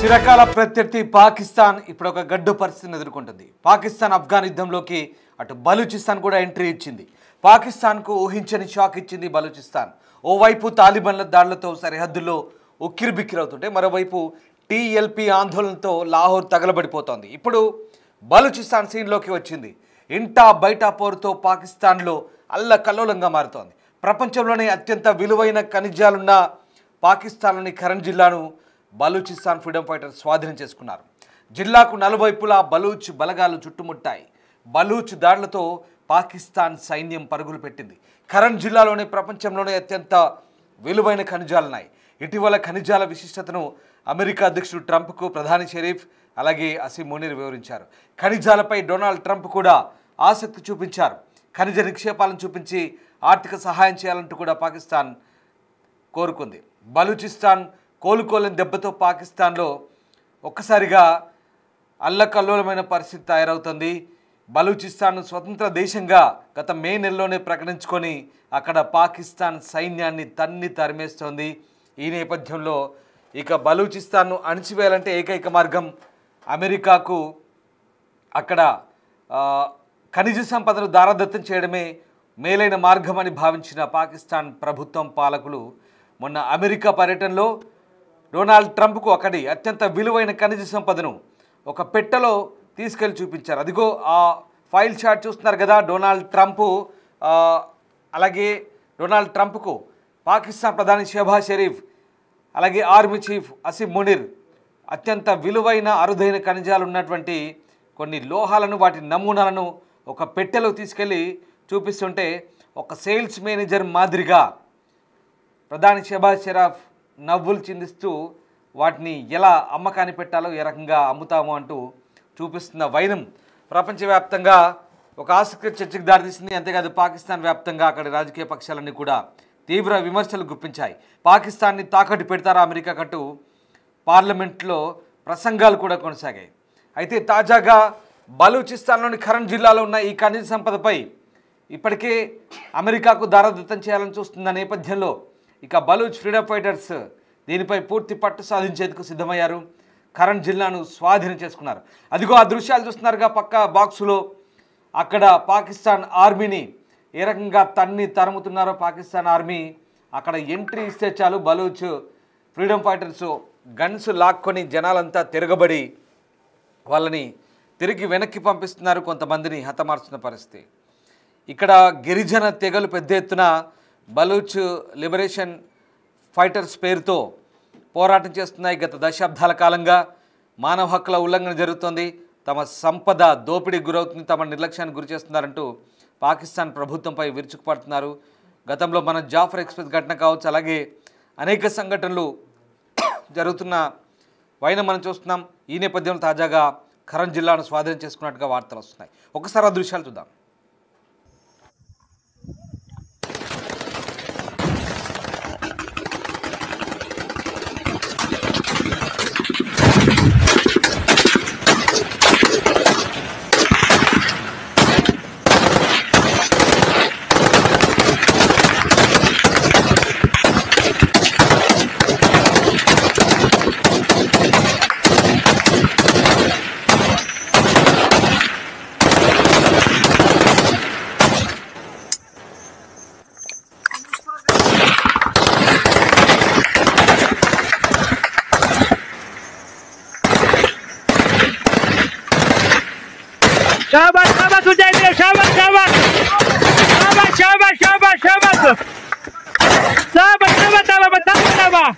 చిరకాల ప్రత్యర్థి పాకిస్తాన్ ఇప్పుడు ఒక గడ్డు పరిస్థితిని ఎదుర్కొంటుంది. పాకిస్తాన్ ఆఫ్ఘన్ యుద్ధంలోకి అటు బలూచిస్తాన్ కూడా ఎంట్రీ ఇచ్చింది. పాకిస్తాన్కు ఊహించని షాక్ ఇచ్చింది బలూచిస్తాన్. ఓవైపు తాలిబాన్ల దాడులతో సరిహద్దుల్లో ఉక్కిరిబిక్కిరవుతుంటే మరోవైపు టీఎల్పీ ఆందోళనతో లాహోర్ తగలబడిపోతోంది. ఇప్పుడు బలూచిస్తాన్ సీన్లోకి వచ్చింది. ఇంటా బయట పోరుతో పాకిస్తాన్లో అల్లకల్లోలంగా మారుతోంది. ప్రపంచంలోనే అత్యంత విలువైన ఖనిజాలున్న పాకిస్తాన్లోని ఖరన్ జిల్లాను బలూచిస్తాన్ ఫ్రీడమ్ ఫైటర్స్ స్వాధీనం చేసుకున్నారు. జిల్లాకు నలువైపులా బలూచ్ బలగాలు చుట్టుముట్టాయి. బలూచ్ దాడులతో పాకిస్తాన్ సైన్యం పరుగులు పెట్టింది. ఖరన్ జిల్లాలోని ప్రపంచంలోనే అత్యంత విలువైన ఖనిజాలున్నాయి. ఇటీవల ఖనిజాల విశిష్టతను అమెరికా అధ్యక్షుడు ట్రంప్కు ప్రధాని షరీఫ్ అలాగే అసీం మునీర్ వివరించారు. ఖనిజాలపై డొనాల్డ్ ట్రంప్ కూడా ఆసక్తి చూపించారు. ఖనిజ నిక్షేపాలను చూపించి ఆర్థిక సహాయం చేయాలంటూ కూడా పాకిస్తాన్ కోరుకుంది. బలూచిస్తాన్ కోలుకోలేని దెబ్బతో పాకిస్తాన్లో ఒక్కసారిగా అల్లకల్లోలమైన పరిస్థితి తయారవుతుంది. బలూచిస్తాన్ స్వతంత్ర దేశంగా గత మే నెలలోనే ప్రకటించుకొని అక్కడ పాకిస్తాన్ సైన్యాన్ని తన్ని తరిమేస్తోంది. ఈ నేపథ్యంలో ఇక బలూచిస్తాన్ను అణిచివేయాలంటే ఏకైక మార్గం అమెరికాకు అక్కడ ఖనిజ సంపదను దారాదత్తం చేయడమే మేలైన మార్గమని భావించిన పాకిస్తాన్ ప్రభుత్వం పాలకులు మొన్న అమెరికా పర్యటనలో డొనాల్డ్ ట్రంప్కు అక్కడి అత్యంత విలువైన ఖనిజ సంపదను ఒక పెట్టెలో తీసుకెళ్లి చూపించారు. అదిగో ఆ ఫైల్ షాట్ చూస్తున్నారు కదా. డొనాల్డ్ ట్రంప్కు పాకిస్తాన్ ప్రధాని షెహబాజ్ షరీఫ్ అలాగే ఆర్మీ చీఫ్ అసీం మునీర్ అత్యంత విలువైన అరుదైన ఖనిజాలు ఉన్నటువంటి కొన్ని లోహాలను వాటి నమూనాలను ఒక పెట్టెలో తీసుకెళ్ళి చూపిస్తుంటే ఒక సేల్స్ మేనేజర్ మాదిరిగా ప్రధాని షెహబాజ్ షరీఫ్ నవ్వులు చిందిస్తూ వాటిని ఎలా అమ్మకాన్ని పెట్టాలో ఏ రకంగా అమ్ముతామో అంటూ చూపిస్తున్న వైనం ప్రపంచవ్యాప్తంగా ఒక ఆసక్తి చర్చకు దారితీసింది. అంతేకాదు పాకిస్తాన్ వ్యాప్తంగా అక్కడి రాజకీయ పక్షాలన్నీ కూడా తీవ్ర విమర్శలు గుప్పించాయి. పాకిస్తాన్ని తాకట్టు పెడతారా అమెరికా కంటూ పార్లమెంట్లో ప్రసంగాలు కూడా కొనసాగాయి. అయితే తాజాగా బలూచిస్తాన్లోని ఖరన్ జిల్లాలో ఉన్న ఈ ఖనిజ సంపదపై ఇప్పటికే అమెరికాకు దారాదత్తం చేయాలని చూస్తున్న నేపథ్యంలో ఇక బలూచ్ ఫ్రీడమ్ ఫైటర్స్ దీనిపై పూర్తి పట్టు సాధించేందుకు సిద్ధమయ్యారు. ఖరన్ జిల్లాను స్వాధీనం చేసుకున్నారు. అదిగో ఆ దృశ్యాలు చూస్తున్నారుగా పక్క బాక్సులో. అక్కడ పాకిస్తాన్ ఆర్మీని ఏ రకంగా తన్ని తరుముతున్నారో పాకిస్తాన్ ఆర్మీ అక్కడ ఎంట్రీ ఇస్తే చాలు బలూచ్ ఫ్రీడమ్ ఫైటర్స్ గన్స్ లాక్కొని జనాలంతా తిరగబడి వాళ్ళని తిరిగి వెనక్కి పంపిస్తున్నారు. కొంతమందిని హతమార్చున్న పరిస్థితి. ఇక్కడ గిరిజన తెగలు పెద్ద ఎత్తున బలూచ్ లిబరేషన్ ఫైటర్స్ పేరుతో పోరాటం చేస్తున్నాయి. గత దశాబ్దాల కాలంగా మానవ హక్కుల ఉల్లంఘన జరుగుతోంది. తమ సంపద దోపిడీకి గురవుతుంది, తమ నిర్లక్ష్యానికి గురి చేస్తున్నారంటూ పాకిస్తాన్ ప్రభుత్వంపై విరుచుకుపడుతున్నారు. గతంలో మన జాఫర్ ఎక్స్ప్రెస్ ఘటన కావచ్చు, అలాగే అనేక సంఘటనలు జరుగుతున్న వైన మనం చూస్తున్నాం. ఈ నేపథ్యంలో తాజాగా ఖరన్ జిల్లాను స్వాధీనం చేసుకున్నట్టుగా వార్తలు వస్తున్నాయి. ఒకసారి ఆ దృశ్యాలు చూద్దాం. शाबाश शाबाश उजाइर शाबाश शाबाश शाबाश शाबाश शाबाश शाबाश शाबाश शाबाश शाबाश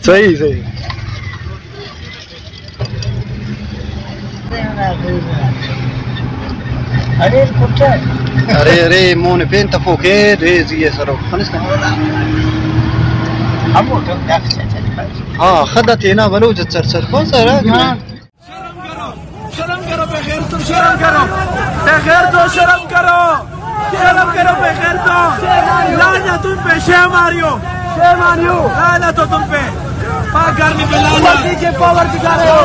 सही सही अरे अरे मोने पे انت فوق ايه زي صاروخ خلصنا اه خدت هنا بلوجة تسرسر خلاص शर्म करो बगैर तुम शर्म करो बगैर तो शर्म करो बगैर तो लाना तुम पे शेमारियो लाना तो तुम पे पागल में लाना पावर दिखा रहे हो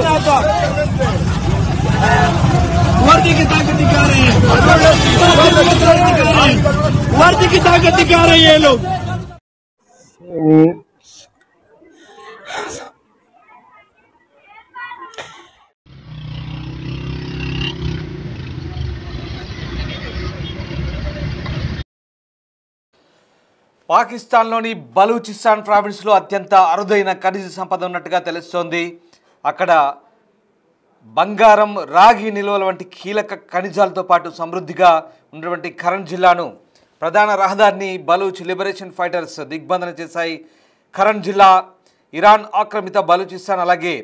वर्दी की ताकत दिखा रहे हैं वर्दी की ताकत दिखा रहे हैं ये लोग పాకిస్తాన్లోని బలూచిస్తాన్ ప్రావిన్స్లో అత్యంత అరుదైన ఖనిజ సంపద ఉన్నట్టుగా తెలుస్తోంది. అక్కడ బంగారం, రాగి నిల్వల వంటి కీలక ఖనిజాలతో పాటు సమృద్ధిగా ఉన్నటువంటి ఖరన్ జిల్లాను ప్రధాన రహదారిని బలూచ్ లిబరేషన్ ఫైటర్స్ దిగ్బంధన చేశాయి. ఖరన్ జిల్లా ఇరాన్ ఆక్రమిత బలూచిస్తాన్ అలాగే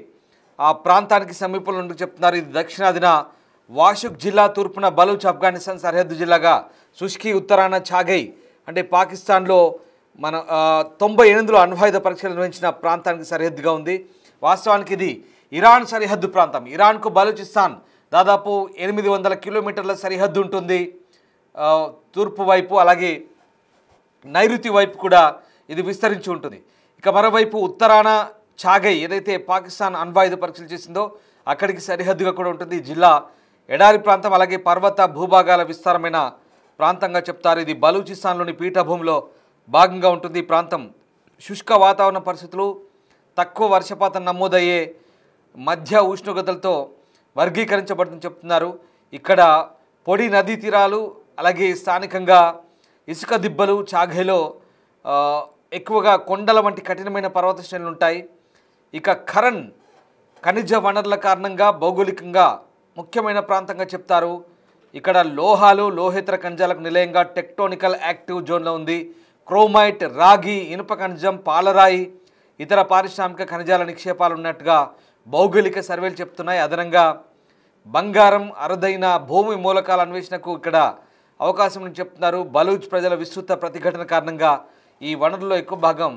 ఆ ప్రాంతానికి సమీపంలో ఉంటూ చెప్తున్నారు. ఇది దక్షిణాదిన వాషుక్ జిల్లా, తూర్పున బలూచ్ ఆఫ్ఘనిస్తాన్ సరిహద్దు జిల్లాగా, సుష్కి ఉత్తరాన చాగై అంటే పాకిస్తాన్లో మన 98లో అణ్వాయుధ పరీక్షలు నిర్వహించిన ప్రాంతానికి సరిహద్దుగా ఉంది. వాస్తవానికి ఇది ఇరాన్ సరిహద్దు ప్రాంతం. ఇరాన్కు బలూచిస్తాన్ దాదాపు 800 కిలోమీటర్ల సరిహద్దు ఉంటుంది తూర్పు వైపు, అలాగే నైరుతి వైపు కూడా ఇది విస్తరించి ఉంటుంది. ఇక మరోవైపు ఉత్తరాన చాగై ఏదైతే పాకిస్తాన్ అణ్వాయుధ పరీక్షలు చేసిందో అక్కడికి సరిహద్దుగా కూడా ఉంటుంది. ఈ జిల్లా ఎడారి ప్రాంతం అలాగే పర్వత భూభాగాల విస్తారమైన ప్రాంతంగా చెప్తారు. ఇది బలూచిస్తాన్లోని పీఠభూమిలో భాగంగా ఉంటుంది. ఈ ప్రాంతం శుష్క వాతావరణ పరిస్థితులు, తక్కువ వర్షపాతం నమోదయ్యే మధ్య ఉష్ణోగ్రతలతో వర్గీకరించబడుతుందని చెప్తున్నారు. ఇక్కడ పొడి నదీ తీరాలు అలాగే స్థానికంగా ఇసుక దిబ్బలు, చాగైలో ఎక్కువగా కొండల వంటి కఠినమైన పర్వత శ్రేణులు ఉంటాయి. ఇక ఖరన్ ఖనిజ వనరుల కారణంగా భౌగోళికంగా ముఖ్యమైన ప్రాంతంగా చెప్తారు. ఇక్కడ లోహాలు, లోహేతర ఖనిజాలకు నిలయంగా టెక్టోనికల్ యాక్టివ్ జోన్లో ఉంది. క్రోమైట్, రాగి, ఇనుప ఖనిజం, పాలరాయి, ఇతర పారిశ్రామిక ఖనిజాల నిక్షేపాలు ఉన్నట్టుగా భౌగోళిక సర్వేలు చెప్తున్నాయి. అదనంగా బంగారం, అరుదైన భూమి మూలకాల అన్వేషణకు ఇక్కడ అవకాశం అని చెప్తున్నారు. బలూచ్ ప్రజల విస్తృత ప్రతిఘటన కారణంగా ఈ వనరుల్లో ఎక్కువ భాగం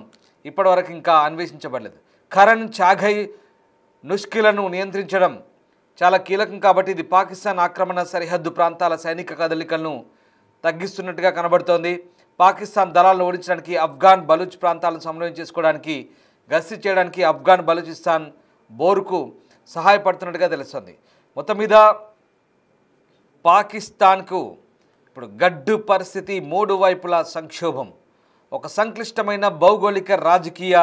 ఇప్పటివరకు ఇంకా అన్వేషించబడలేదు. ఖరన్, చాగై, నుష్కిలను నియంత్రించడం చాలా కీలకం కాబట్టి ఇది పాకిస్తాన్ ఆక్రమణ సరిహద్దు ప్రాంతాల సైనిక కదలికలను తగ్గిస్తున్నట్టుగా కనబడుతోంది. పాకిస్తాన్ దళాలను ఓడించడానికి, ఆఫ్ఘాన్ బలూచ్ ప్రాంతాలను సమన్వయం చేసుకోవడానికి, గస్తీ చేయడానికి ఆఫ్ఘాన్ బలూచిస్తాన్ బోరుకు సహాయపడుతున్నట్టుగా తెలుస్తుంది. మొత్తం మీద పాకిస్తాన్కు ఇప్పుడు గడ్డు పరిస్థితి, మూడు వైపులా సంక్షోభం, ఒక సంక్లిష్టమైన భౌగోళిక రాజకీయ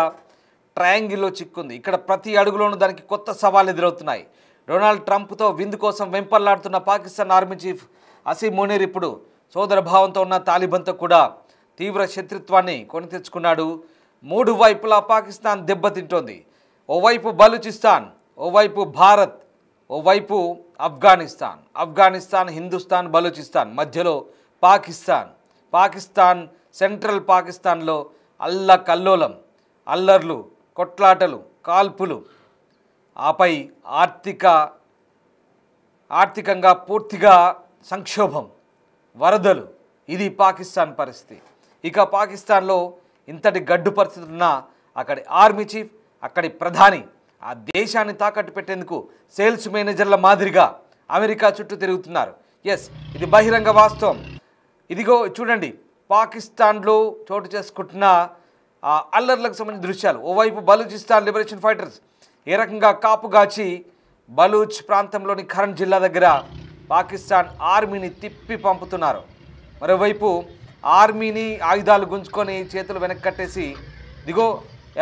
ట్రయాంగిల్లో చిక్కుంది. ఇక్కడ ప్రతి అడుగులోనూ దానికి కొత్త సవాళ్ళు ఎదురవుతున్నాయి. డొనాల్డ్ ట్రంప్తో విందు కోసం వెంపర్లాడుతున్న పాకిస్తాన్ ఆర్మీ చీఫ్ అసీం మునీర్ ఇప్పుడు సోదరభావంతో ఉన్న తాలిబాన్తో కూడా తీవ్ర శత్రుత్వాన్ని కొని తెచ్చుకున్నాడు. మూడు వైపులా పాకిస్తాన్ దెబ్బతింటోంది. ఓవైపు బలూచిస్తాన్, ఓవైపు భారత్, ఓవైపు ఆఫ్ఘనిస్తాన్, హిందుస్థాన్, బలూచిస్తాన్, మధ్యలో పాకిస్తాన్ సెంట్రల్ పాకిస్తాన్లో అల్లకల్లోలం, అల్లర్లు, కొట్లాటలు, కాల్పులు, ఆపై ఆర్థికంగా పూర్తిగా సంక్షోభం, వరదలు. ఇది పాకిస్తాన్ పరిస్థితి. ఇక పాకిస్తాన్లో ఇంతటి గడ్డు పరిస్థితి ఉన్నా అక్కడి ఆర్మీ చీఫ్, అక్కడి ప్రధాని ఆ దేశాన్ని తాకట్టు పెట్టేందుకు సేల్స్ మేనేజర్ల మాదిరిగా అమెరికా చుట్టూ తిరుగుతున్నారు. ఎస్, ఇది బహిరంగ వాస్తవం. ఇదిగో చూడండి, పాకిస్తాన్లో చోటు చేసుకుంటున్న అల్లర్లకు సంబంధించిన దృశ్యాలు. ఓవైపు బలూచిస్తాన్ లిబరేషన్ ఫైటర్స్ ఏ రకంగా కాపుగాచి బలూచ్ ప్రాంతంలోని ఖరన్ జిల్లా దగ్గర పాకిస్తాన్ ఆర్మీని తిప్పి పంపుతున్నారు. మరోవైపు ఆర్మీని ఆయుధాలు గుంజుకొని చేతులు వెనక్కి కట్టేసి దిగో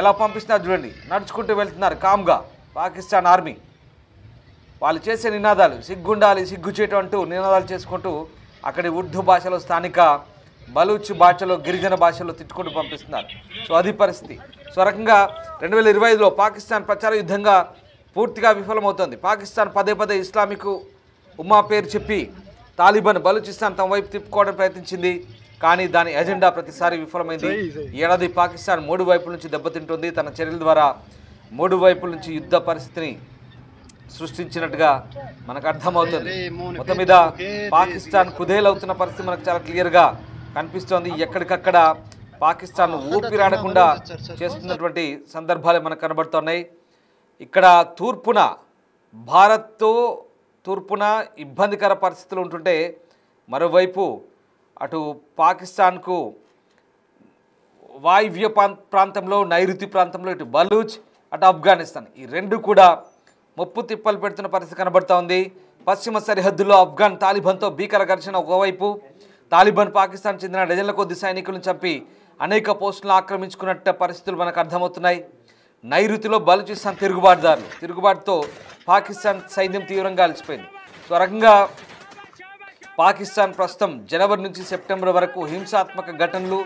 ఎలా పంపిస్తున్నారు చూడండి, నడుచుకుంటూ వెళ్తున్నారు కామ్గా పాకిస్తాన్ ఆర్మీ. వాళ్ళు చేసే నినాదాలు సిగ్గుండాలి, సిగ్గు చేయటం అంటూ నినాదాలు చేసుకుంటూ అక్కడి ఉర్దూ భాషలో, స్థానిక బలూచ్ భాషలో, గిరిజన భాషలో తిట్టుకుంటూ పంపిస్తున్నారు. సో అది పరిస్థితి. సో రకంగా 2025లో పాకిస్తాన్ ప్రచార యుద్ధంగా పూర్తిగా విఫలమవుతోంది. పాకిస్తాన్ పదే ఇస్లామిక్ ఉమ్మా పేరు చెప్పి తాలిబాన్ బలూచిస్తాన్ తమ వైపు తిప్పుకోవడం ప్రయత్నించింది. కానీ దాని ఎజెండా ప్రతిసారి విఫలమైంది. ఈ ఏడాది పాకిస్తాన్ 3 వైపుల నుంచి దెబ్బతింటుంది. తన చర్యల ద్వారా 3 వైపుల నుంచి యుద్ధ పరిస్థితిని సృష్టించినట్టుగా మనకు అర్థమవుతుంది. మొత్తం మీద పాకిస్తాన్ కుదేలవుతున్న పరిస్థితి మనకు చాలా క్లియర్గా కనిపిస్తోంది. ఎక్కడికక్కడ పాకిస్తాన్ ఊపిరాడకుండా చేస్తున్నటువంటి సందర్భాలే మనకు కనబడుతున్నాయి. ఇక్కడ తూర్పున ఇబ్బందికర పరిస్థితులు ఉంటుంటే మరోవైపు అటు పాకిస్తాన్కు వాయువ్య ప్రాంతంలో, నైరుతి ప్రాంతంలో ఇటు బలూచ్, అటు ఆఫ్ఘనిస్తాన్ ఈ రెండు కూడా ముప్పు తిప్పలు పెడుతున్న పరిస్థితి కనబడుతూ ఉంది. పశ్చిమ సరిహద్దుల్లో ఆఫ్ఘన్ తాలిబాన్తో భీకర ఘర్షణ ఒకవైపు, తాలిబాన్ పాకిస్తాన్ చెందిన డజన్ల కొద్ది సైనికులను చంపి అనేక పోస్టులను ఆక్రమించుకున్నట్టు పరిస్థితులు మనకు అర్థమవుతున్నాయి. నైరుతిలో బలూచిస్తాన్ తిరుగుబాటుతో పాకిస్తాన్ సైన్యం తీవ్రంగా అలసిపోయింది. సో రకంగా పాకిస్తాన్ ప్రస్తుతం జనవరి నుంచి సెప్టెంబర్ వరకు హింసాత్మక ఘటనలు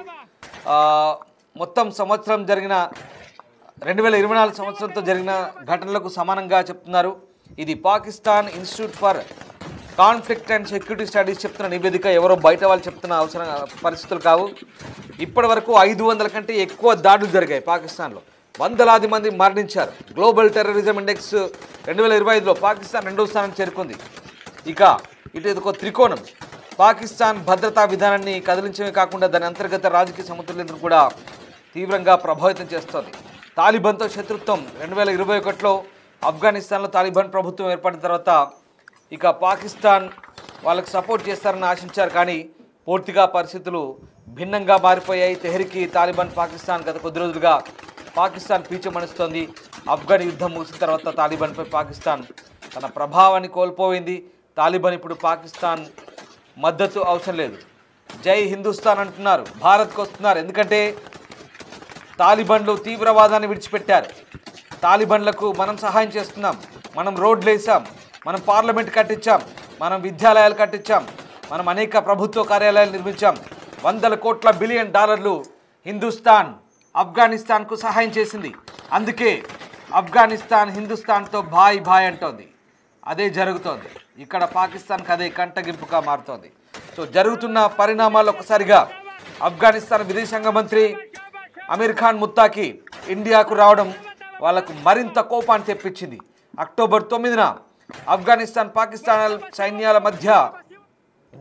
మొత్తం సంవత్సరం జరిగిన 2024 సంవత్సరంతో జరిగిన ఘటనలకు సమానంగా చెప్తున్నారు. ఇది Pakistan institute for conflict and security studies చెప్తున్న నివేదిక. ఎవరో బయట వాళ్ళు చెప్తున్న పరిస్థితులు కావు. ఇప్పటి వరకు 500 కంటే ఎక్కువ దాడులు జరిగాయి పాకిస్తాన్లో. వందలాది మంది మరణించారు. గ్లోబల్ టెర్రరిజం ఇండెక్స్ 2025లో పాకిస్తాన్ 2వ స్థానం చేరుకుంది. ఇక ఇటు ఒక త్రికోణం. పాకిస్తాన్ భద్రతా విధానాన్ని కదిలించడమే కాకుండా దాని అంతర్గత రాజకీయ సమతుల్యతను కూడా తీవ్రంగా ప్రభావితం చేస్తోంది. తాలిబాన్తో శత్రుత్వం 2021లో ఆఫ్ఘనిస్తాన్లో తాలిబాన్ ప్రభుత్వం ఏర్పడిన తర్వాత ఇక పాకిస్తాన్ వాళ్ళకు సపోర్ట్ చేస్తారని ఆశించారు. కానీ పూర్తిగా పరిస్థితులు భిన్నంగా మారిపోయాయి. తెహ్రీకి తాలిబాన్ పాకిస్తాన్ గత కొద్ది రోజులుగా పాకిస్తాన్ పీచమణిస్తోంది. ఆఫ్ఘన్ యుద్ధం ముగిసిన తర్వాత తాలిబాన్పై పాకిస్తాన్ తన ప్రభావాన్ని కోల్పోయింది. తాలిబాన్ ఇప్పుడు పాకిస్తాన్ మద్దతు అవసరం లేదు, జై హిందుస్థాన్ అంటున్నారు, భారత్కు వస్తున్నారు. ఎందుకంటే తాలిబాన్లు తీవ్రవాదాన్ని విడిచిపెట్టారు. తాలిబాన్లకు మనం సహాయం చేస్తున్నాం, మనం రోడ్లు వేసాం, మనం పార్లమెంట్ కట్టించాం, మనం విద్యాలయాలు కట్టించాం, మనం అనేక ప్రభుత్వ కార్యాలయాలు నిర్మించాం. $100 బిలియన్ హిందుస్థాన్ ఆఫ్ఘనిస్తాన్కు సహాయం చేసింది. అందుకే ఆఫ్ఘనిస్తాన్ హిందుస్థాన్తో భాయ్ అంటోంది. అదే జరుగుతోంది ఇక్కడ. పాకిస్తాన్కి అదే కంటగింపుగా మారుతోంది. సో జరుగుతున్న పరిణామాలు ఒక్కసారిగా ఆఫ్ఘనిస్తాన్ విదేశాంగ మంత్రి అమీర్ ఖాన్ ముత్తాకి ఇండియాకు రావడం వాళ్ళకు మరింత కోపాన్ని తెప్పించింది. అక్టోబర్ 9న ఆఫ్ఘనిస్తాన్ పాకిస్తాన్ సైన్యాల మధ్య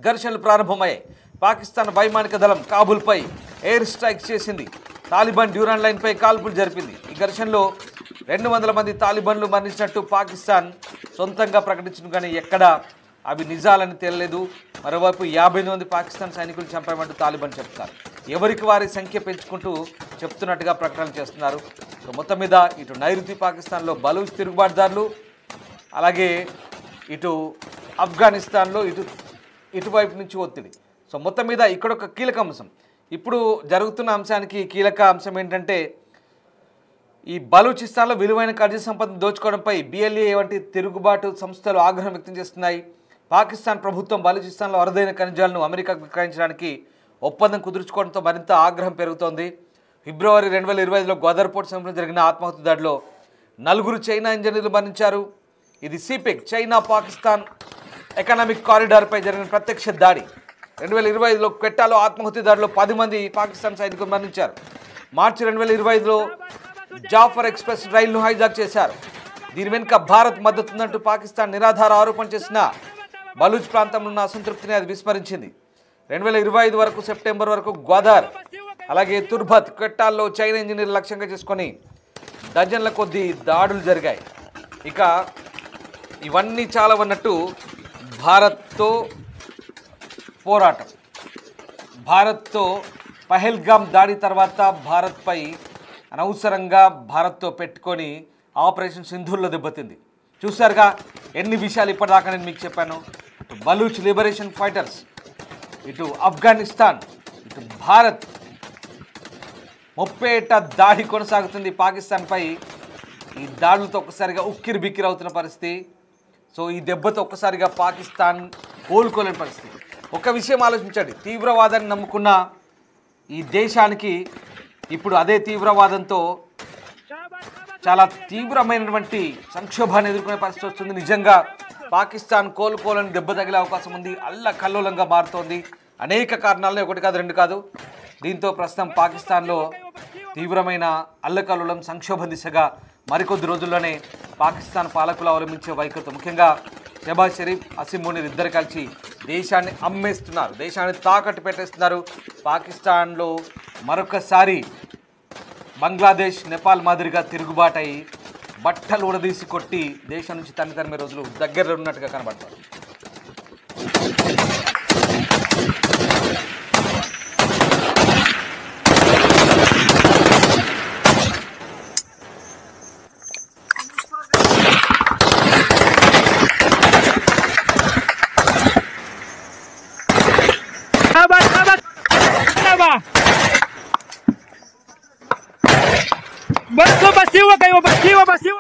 ఘర్షణలు ప్రారంభమయ్యాయి. పాకిస్తాన్ వైమానిక దళం కాబూల్పై ఎయిర్ స్ట్రైక్ చేసింది. తాలిబాన్ డ్యూరాన్ లైన్పై కాల్పులు జరిపింది. ఈ ఘర్షణలో 200 మంది తాలిబాన్లు మరణించినట్టు పాకిస్తాన్ సొంతంగా ప్రకటించింది. కానీ ఎక్కడ అవి నిజాలని తేలలేదు. మరోవైపు 50 మంది పాకిస్తాన్ సైనికులు చంపామంటూ తాలిబాన్ చెప్తారు. ఎవరికి వారి సంఖ్య పెంచుకుంటూ చెప్తున్నట్టుగా ప్రకటనలు చేస్తున్నారు. సో మొత్తం మీద ఇటు నైరుతి పాకిస్తాన్లో బలూచ్ తిరుగుబాటుదారులు, అలాగే ఇటు ఆఫ్ఘనిస్తాన్లో ఇటువైపు నుంచి ఒత్తిడి. సో మొత్తం మీద ఇక్కడ ఒక కీలక అంశం. ఇప్పుడు జరుగుతున్న అంశానికి కీలక అంశం ఏంటంటే ఈ బలూచిస్తాన్లో విలువైన ఖనిజ సంపదను దోచుకోవడంపై BLA వంటి తిరుగుబాటు సంస్థలు ఆగ్రహం వ్యక్తం చేస్తున్నాయి. పాకిస్తాన్ ప్రభుత్వం బలూచిస్తాన్లో అరుదైన ఖనిజాలను అమెరికాకు విక్రయించడానికి ఒప్పందం కుదుర్చుకోవడంతో మరింత ఆగ్రహం పెరుగుతోంది. ఫిబ్రవరి 2025లో గ్వాదర్ పోర్ట్ సమీపంలో జరిగిన ఆత్మాహుతి దాడిలో 4 చైనా ఇంజనీర్లు మరణించారు. ఇది సిపెక్ చైనా పాకిస్తాన్ ఎకనామిక్ కారిడార్పై జరిగిన ప్రత్యక్ష దాడి. 2025లో క్వెట్టాలో ఆత్మాహుతి దాడిలో 10 మంది పాకిస్తాన్ సైనికులు మరణించారు. మార్చి 2025లో జాఫర్ ఎక్స్ప్రెస్ రైలును హైజాక్ చేశారు. దీని వెనుక భారత్ మద్దతు ఉందంటూ పాకిస్తాన్ నిరాధార ఆరోపణ చేసిన బలూచ్ ప్రాంతంలో ఉన్న అసంతృప్తిని అది విస్మరించింది. 2025 వరకు సెప్టెంబర్ వరకు గ్వాదర్ అలాగే తుర్భత్ క్వెట్టాల్లో చైనా ఇంజనీర్లు లక్ష్యంగా చేసుకొని డజన్ల కొద్దీ దాడులు జరిగాయి. ఇక ఇవన్నీ చాలా ఉన్నట్టు భారత్తో పోరాటం. భారత్తో పహల్గామ్ దాడి తర్వాత భారత్పై అనవసరంగా భారత్తో పెట్టుకొని ఆపరేషన్ సింధూర్లో దెబ్బతింది. చూసారుగా ఎన్ని విషయాలు ఇప్పటిదాకా నేను మీకు చెప్పాను. ఇటు బలూచ్ లిబరేషన్ ఫైటర్స్, ఇటు ఆఫ్ఘనిస్తాన్, ఇటు భారత్ 30 ఏట దాడి కొనసాగుతుంది పాకిస్తాన్పై. ఈ దాడులతో ఒక్కసారిగా ఉక్కిరి బిక్కిరి అవుతున్న పరిస్థితి. సో ఈ దెబ్బతో ఒక్కసారిగా పాకిస్తాన్ కోలుకోలేని పరిస్థితి. ఒక విషయం ఆలోచించండి, తీవ్రవాదాన్ని నమ్ముకున్న ఈ దేశానికి ఇప్పుడు అదే తీవ్రవాదంతో చాలా తీవ్రమైనటువంటి సంక్షోభాన్ని ఎదుర్కొనే పరిస్థితి వస్తుంది. నిజంగా పాకిస్తాన్ కోలుకోలేని దెబ్బ తగిలే అవకాశం ఉంది. అల్లకల్లోలంగా మారుతోంది. అనేక కారణాలను ఒకటి కాదు రెండు కాదు. దీంతో ప్రస్తుతం పాకిస్తాన్లో తీవ్రమైన అల్లకల్లోలం సంక్షోభం దిశగా మరికొద్ది రోజుల్లోనే పాకిస్తాన్ పాలకులు అవలంబించే వైఖరితో ముఖ్యంగా షెహబాజ్ షరీఫ్, అసీం మునీర్ ఇద్దరు కలిసి దేశాన్ని అమ్మేస్తున్నారు, దేశాన్ని తాకట్టు పెట్టేస్తున్నారు. పాకిస్తాన్లో మరొకసారి బంగ్లాదేశ్, నేపాల్ మాదిరిగా తిరుగుబాటై బట్టలు ఉడదీసి కొట్టి దేశం నుంచి తరిమే రోజులు దగ్గరలో ఉన్నట్టుగా కనబడతారు. Basiwa kayo, basiwa, basiwa.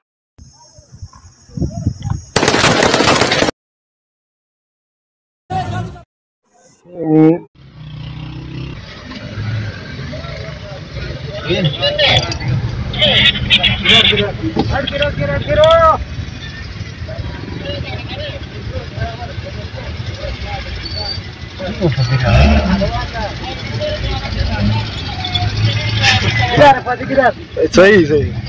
सही सही